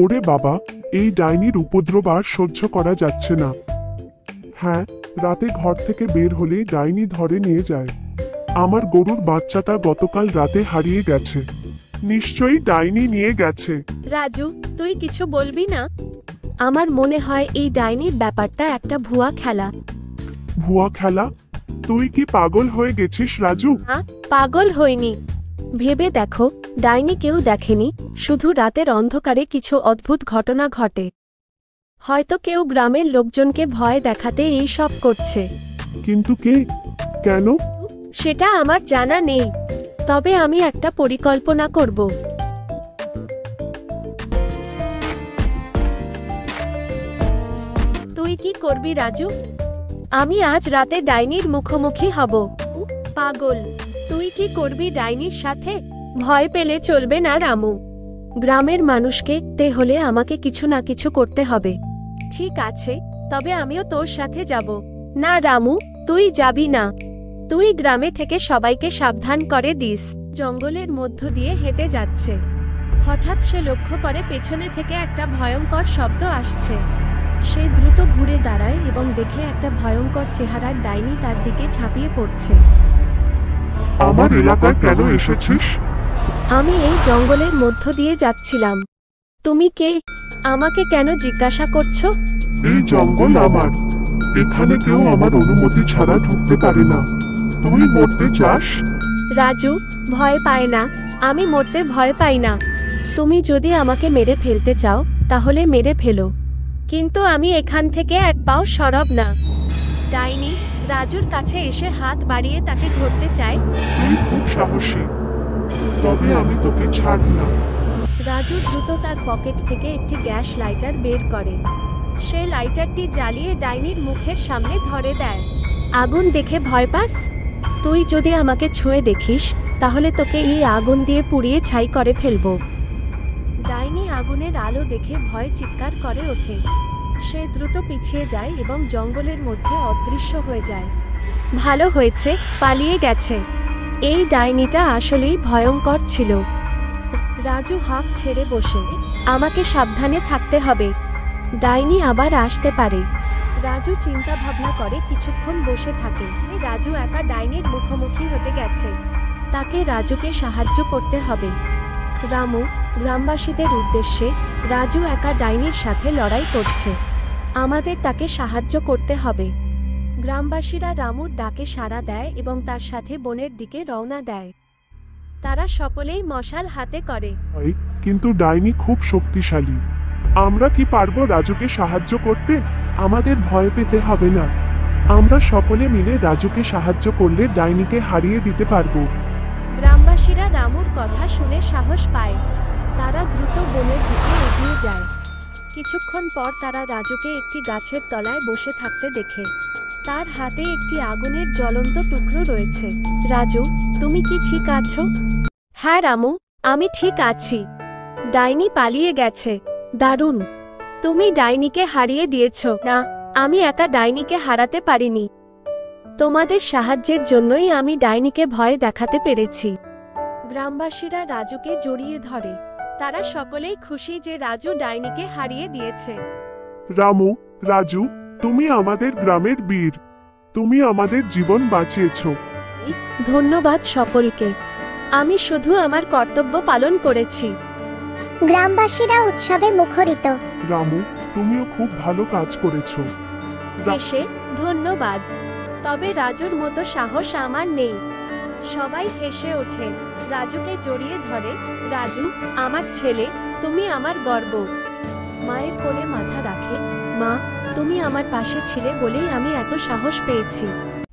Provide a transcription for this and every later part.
ওরে বাবা, এই ডাইনির উপদ্রব আর সহ্য করা যাচ্ছে না। হ্যাঁ, রাতে ঘর থেকে বের হলেই ডাইনি ধরে নিয়ে যায়। আমার গরুর বাচ্চাটা গতকাল রাতে হারিয়ে গেছে। নিশ্চয়ই ডাইনি নিয়ে গেছে। রাজু, তুই কিছু বলবি না? আমার মনে হয় এই ডাইনির ব্যাপারটা একটা ভুয়া খেলা। ভুয়া খেলা? তুই কি পাগল হয়ে গেছিস রাজু? না, পাগল হইনি। ভেবে দেখো, ডাইনি কেউ দেখেনি, শুধু রাতের অন্ধকারে কিছু অদ্ভুত ঘটনা ঘটে। হয়তো কেউ গ্রামের লোকজনকে ভয় দেখাতে এই সব করছে। কিন্তু কে? কেন? সেটা আমার জানা নেই, তবে আমি একটা পরিকল্পনা করব। তুই কি করবি রাজু? আমি আজ রাতে ডাইনির মুখোমুখি হব। পাগল, তুই কি করবি ডাইনির সাথে? ভয় পেলে চলবে না রামু। গ্রামের মানুষকে হলে আমাকে কিছু না কিছু করতে হবে। ঠিক আছে, তবে আমিও তোর সাথে যাব। না রামু, তুই যাবি না। তুই গ্রামে থেকে সবাইকে সাবধান করে দিস। জঙ্গলের মধ্য দিয়ে হেঁটে যাচ্ছে। হঠাৎ সে লক্ষ্য করে পেছনে থেকে একটা ভয়ঙ্কর শব্দ আসছে। সে দ্রুত ঘুরে দাঁড়ায় এবং দেখে একটা ভয়ঙ্কর চেহারার ডাইনি তার দিকে ঝাঁপিয়ে পড়ছে। আমার এলাকায় কেন এসেছিস? আমি এই জঙ্গলের মধ্য দিয়ে যাচ্ছিলাম। তুমি কে? আমাকে কেন জিজ্ঞাসা করছো? এই জঙ্গল আমার। এখানে কেউ আমার অনুমতি ছাড়া ঢুকতে পারে না। তুই মরতে চাস? রাজু, ভয় পায় না। আমি মরতে ভয় পাই না। তুমি যদি আমাকে মেরে ফেলতে চাও তাহলে মেরে ফেলো, কিন্তু আমি এখান থেকে এক পাও সরব না। ডাইনি রাজুর কাছে এসে হাত বাড়িয়ে তাকে ধরতে চায়। তুই খুব সাহসী, তবে আমি তোকে ছাড়ব না। রাজু দ্রুত তার পকেট থেকে একটি গ্যাস লাইটার বের করে। সে লাইটারটি জ্বালিয়ে ডাইনির মুখের সামনে ধরে দেয়। আগুন দেখে ভয় পাস? তুই যদি আমাকে ছুঁয়ে দেখিস তাহলে তোকে এই আগুন দিয়ে পুড়িয়ে ছাই করে ফেলবো। ডাইনি আগুনের আলো দেখে ভয় চিৎকার করে ওঠে। সে দ্রুত পিছিয়ে যায় এবং জঙ্গলের মধ্যে অদৃশ্য হয়ে যায়। ভালো হয়েছে, পালিয়ে গেছে। এই ডাইনিটা আসলেই ভয়ঙ্কর ছিল। রাজু হাঁপ ছেড়ে বসে, আমাকে সাবধানে থাকতে হবে। ডাইনি আবার আসতে পারে। রাজু চিন্তা ভাবনা করে কিছুক্ষণ বসে থাকে। রাজু একা ডাইনির মুখোমুখি হতে গেছে। তাকে রাজুকে সাহায্য করতে হবে। রামু, গ্রামবাসীদের উদ্দেশ্যে, রাজু একা ডাইনির সাথে লড়াই করছে। আমাদের তাকে সাহায্য করতে হবে। গ্রামবাসীরা রামুর ডাকে সাড়া দেয় এবং তার সাথে বনের দিকে রওনা দেয়। তারা সকলেই মশাল হাতে করে। কিন্তু ডাইনি খুব শক্তিশালী। আমরা কি পারবো রাজুকে সাহায্য করতে? আমাদের ভয় পেতে হবে না। আমরা সকলে মিলে রাজুকে সাহায্য করলে ডাইনিকে হারিয়ে দিতে পারবো। গ্রামবাসীরা রামুর কথা শুনে সাহস পায়। তারা দ্রুত বনের দিকে এগিয়ে যায়। কিছুক্ষণ পর তারা রাজুকে একটি গাছের তলায় বসে থাকতে দেখে। তার হাতে একটি আগুনের জ্বলন্ত টুকরো রয়েছে। রাজু, তুমি কি ঠিক আছো? হ্যাঁ রামু, আমি ঠিক আছি। ডাইনি পালিয়ে গেছে। দারুণ, তুমি ডাইনিকে হারিয়ে দিয়েছ। না, আমি একা ডাইনিকে হারাতে পারিনি। তোমাদের সাহায্যের জন্যই আমি ডাইনিকে ভয় দেখাতে পেরেছি। গ্রামবাসীরা রাজুকে জড়িয়ে ধরে। তারা সকলেই খুশি যে রাজু ডাইনিকে হারিয়ে দিয়েছে। রামু, রাজু, তুমি আমাদের গ্রামের বীর। তুমি আমাদের জীবন বাঁচিয়েছ। ধন্যবাদ সকলকে। আমি শুধু আমার কর্তব্য পালন করেছি। গ্রামবাসীরা উৎসবে মুখরিত। রামু, তুমিও খুব ভালো কাজ করেছো। হেসে ধন্যবাদ। তবে রাজুর মতো সাহস আমার নেই। সবাই হেসে ওঠে। রাজুকে জড়িয়ে ধরে। রাজু, আমার ছেলে, তুমি আমার গর্ব। মায়ের কোলে মাথা রাখে। মা, তুমি আমার পাশে ছিলে বলেই আমি এত সাহস পেয়েছি।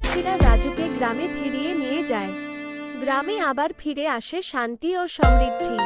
সেরা রাজুকে গ্রামে ফিরিয়ে নিয়ে যায়। গ্রামে আবার ফিরে আসে শান্তি ও সমৃদ্ধি।